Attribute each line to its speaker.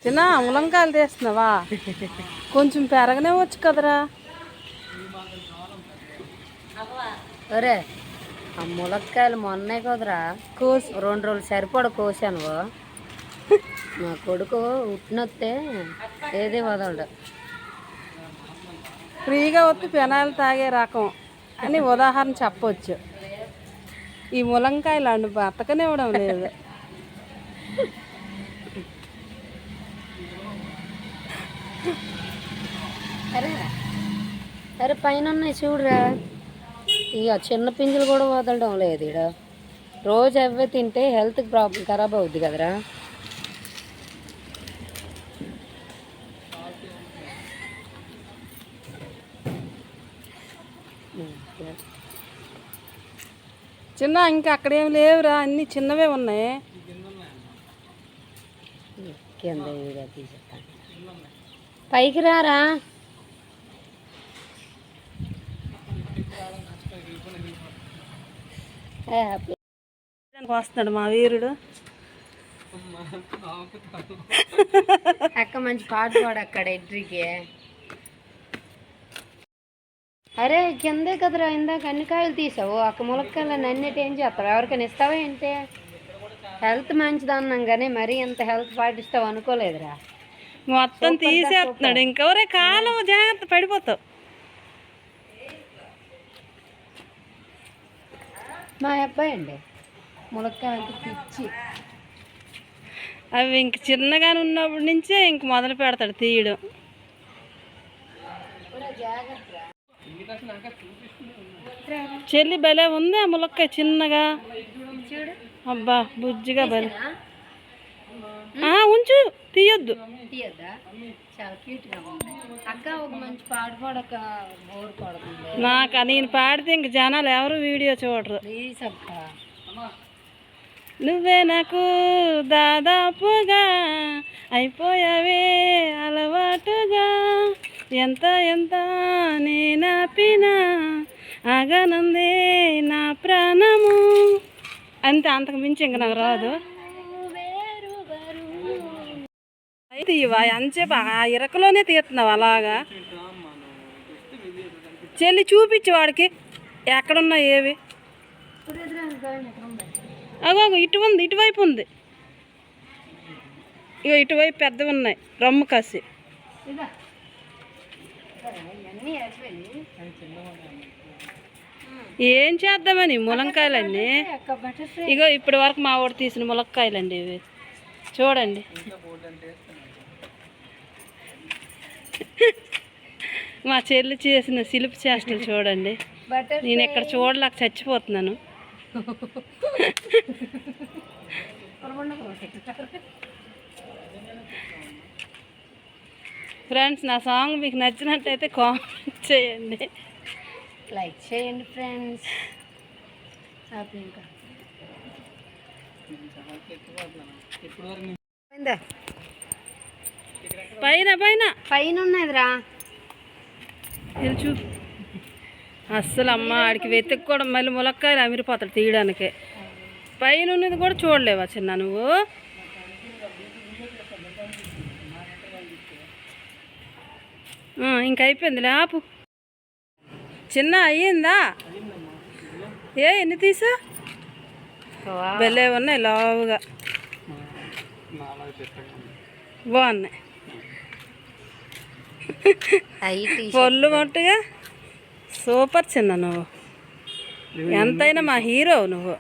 Speaker 1: చిన్న ములంకాయలు తీస్తున్నావా? కొంచెం పెరగనేవచ్చు కదరా.
Speaker 2: ఒరే ఆ ములక్కాయలు మొన్నే కదరా కోసి 2 రోజులు సరిపడ కోసాను. మా కొడుకు ఉట్టినొత్తే ఏదే వదలడు.
Speaker 1: ఫ్రీగా వస్తే పెనాలు తాగే రకం అని ఉదాహరణ చెప్పవచ్చు. ఈ ములంకాయలు అండు బతకనివ్వడం లేదు.
Speaker 2: అరే అరే పైన ఉన్నాయి చూడరా, ఇక చిన్న పింజలు కూడా వదలడం లేదు. ఇక్కడ రోజు అవే తింటే హెల్త్కి ప్రాబ్లం ఖరాబ్ అవుద్ది కదరా.
Speaker 1: చిన్న ఇంకా అక్కడేం లేవురా, అన్నీ చిన్నవే ఉన్నాయి.
Speaker 2: కింద తీసేస్తాను, పైకి రారా.
Speaker 1: వస్తున్నాడు మా వీరుడు.
Speaker 2: అక్క మంచి పాట పాడు అక్కడ ఎంట్రీకి. అరే కిందే కదరా ఇందాక అన్ని కాయలు తీసావు. అక్క ములక్కాయలు అన్నిటి ఏం చేస్తావు? ఎవరికైనా ఇస్తావా ఏంటి? హెల్త్ మంచిది అన్నాం కానీ మరీ ఇంత హెల్త్ పాటిస్తావు అనుకోలేదురా.
Speaker 1: మొత్తం తీసేస్తున్నాడు. ఇంకెవరే కాలం జాగ్రత్త పడిపోతావు.
Speaker 2: మా అబ్బాయి అండి ములక్కాయ అంత పిచ్చి.
Speaker 1: అవి ఇంక చిన్నగానే ఉన్నప్పటి నుంచే ఇంక మొదలు పెడతాడు తీయడం. చెల్లి భలే ఉంది ఆ ములక్కాయ చిన్నగా. అబ్బా బుజ్జిగా భలే. ఉంచు, తీయొద్దు.
Speaker 2: చాలా క్యూట్గా ఉంది అక్క. ఒక మంచి పాట పాడక బోర్ పడుతుంది
Speaker 1: నాకు. నేను పాడితే ఇంక జనాలు ఎవరు వీడియో చూడరు.
Speaker 2: ప్లీజ్ అక్క.
Speaker 1: నువ్వే నాకు దాదాపుగా అయిపోయావే అలవాటుగా, ఎంత ఎంత నేనాపినా ఆగనందే నా ప్రాణము. అంతే, అంతకు మించి ఇంక నాకు రాదు. తీవా ఎంతసేపు ఆ ఇరకలోనే తీస్తున్నావు అలాగా. చెల్లి చూపించు వాడికి ఎక్కడున్నా ఏవి. అగో ఇటు ఉంది, ఇటువైపు ఉంది. ఇగో ఇటువైపు పెద్దవి ఉన్నాయి రమ్ము కాసి. ఏం చేద్దామని ములంకాయలన్నీ. ఇగో ఇప్పటి వరకు మా వాడు తీసిన ములక్కాయలండి ఇవి చూడండి. మా చెల్లి చేసిన సిలుపు చేష్టలు చూడండి. నేను ఇక్కడ చూడలేక చచ్చిపోతున్నాను. ఫ్రెండ్స్, నా సాంగ్ మీకు నచ్చినట్టయితే కామెంట్ చేయండి,
Speaker 2: లైక్ చేయండి ఫ్రెండ్స్.
Speaker 1: పైన పైన
Speaker 2: పైన ఉన్నదిరా
Speaker 1: చూ. అస్సలు అమ్మ ఆడికి వెతుక్కోవడం మళ్ళీ ములక్కాయలు అమిరిపోతాడు తీయడానికి. పైన ఉన్నది కూడా చూడలేవా చిన్న నువ్వు? ఇంక అయిపోయింది లేపు. చిన్న అయ్యిందా? ఎన్ని తీసా? భలే ఉన్నాయి లావుగా, బాగున్నాయి. పొల్లు మట్టుగా సూపర్ చిన్న. నువ్వు ఎంతైనా మా హీరో నువ్వు.